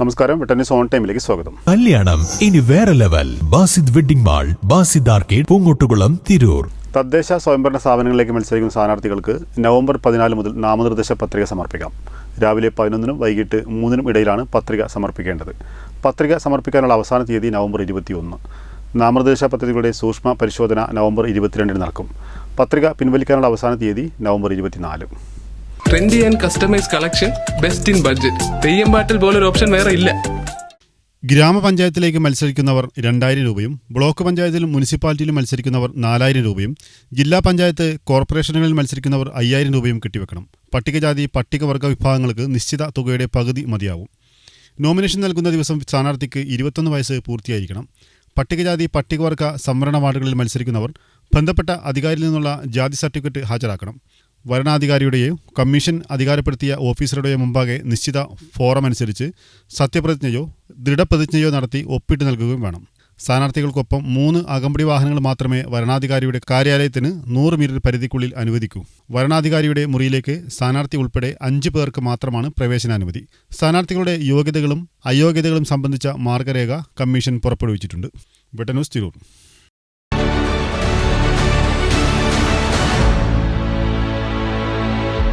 നമസ്കാരം, വെട്ടന്യൂസ് ഓൺ ടൈമിലേക്ക് സ്വാഗതം. കല്യാണം ഇനി വേറെ level. Basith wedding mall, Basith arcade, Poongottukulam, Tirur. തദ്ദേശ സ്വയംഭരണ സ്ഥാപനങ്ങളിലേക്ക് മത്സരിക്കുന്ന സ്ഥാനാർത്ഥികൾക്ക് നവംബർ 14 മുതൽ നാമനിർദ്ദേശ പത്രിക സമർപ്പിക്കാം. രാവിലെ 11-നും വൈകിട്ട് 3-നും ഇടയിലാണ് പത്രിക സമർപ്പിക്കേണ്ടത്. പത്രിക സമർപ്പിക്കാനുള്ള അവസാന തീയതി നവംബർ 21. നാമനിർദ്ദേശ പത്രികകളുടെ സൂക്ഷ്മ പരിശോധന നവംബർ 22-ന് നടക്കും. പത്രിക പിൻവലിക്കാനുള്ള അവസാന തീയതി November 24. Trendy and customise collection, best in budget. Theyyam പാട്ടിൽ പോലൊരു ഓപ്ഷൻ വേറെ ഇല്ല. ഗ്രാമപഞ്ചായത്തിലേക്ക് മത്സരിക്കുന്നവർ 2000 രൂപയും ബ്ലോക്ക് പഞ്ചായത്തിലും മുനിസിപ്പാലിറ്റിയിലും മത്സരിക്കുന്നവർ 4000 രൂപയും ജില്ലാ പഞ്ചായത്ത് കോർപ്പറേഷനുകളിൽ മത്സരിക്കുന്നവർ 5000 രൂപയും കെട്ടിവെക്കണം. പട്ടികജാതി പട്ടികവർഗ വിഭാഗങ്ങൾക്ക് നിശ്ചിത തുകയുടെ പകുതി മതിയാവും. നോമിനേഷൻ നൽകുന്ന ദിവസം സ്ഥാനാർത്ഥിക്ക് 21 വയസ്സ് പൂർത്തിയായിരിക്കണം. പട്ടികജാതി പട്ടികവർഗ സംവരണ വാർഡുകളിൽ മത്സരിക്കുന്നവർ ബന്ധപ്പെട്ട അധികാരിയിൽ നിന്നുള്ള ജാതി സർട്ടിഫിക്കറ്റ് ഹാജരാക്കണം. വരണാധികാരിയുടെയോ കമ്മീഷൻ അധികാരപ്പെടുത്തിയ ഓഫീസറുടെയോ മുമ്പാകെ നിശ്ചിത ഫോറം അനുസരിച്ച് സത്യപ്രതിജ്ഞയോ ദൃഢപ്രതിജ്ഞയോ നടത്തി ഒപ്പിട്ട് നൽകുകയും വേണം. സ്ഥാനാർത്ഥികൾക്കൊപ്പം 3 അകമ്പടി വാഹനങ്ങൾ മാത്രമേ വരണാധികാരിയുടെ കാര്യാലയത്തിന് 100 മീറ്റർ പരിധിക്കുള്ളിൽ അനുവദിക്കൂ. വരണാധികാരിയുടെ മുറിയിലേക്ക് സ്ഥാനാർത്ഥി ഉൾപ്പെടെ 5 പേർക്ക് മാത്രമാണ് പ്രവേശനാനുമതി. സ്ഥാനാർത്ഥികളുടെ യോഗ്യതകളും അയോഗ്യതകളും സംബന്ധിച്ച മാർഗരേഖ കമ്മീഷൻ പുറപ്പെടുവിച്ചിട്ടുണ്ട്. വെട്ടന്യൂസ്, തിരൂർ.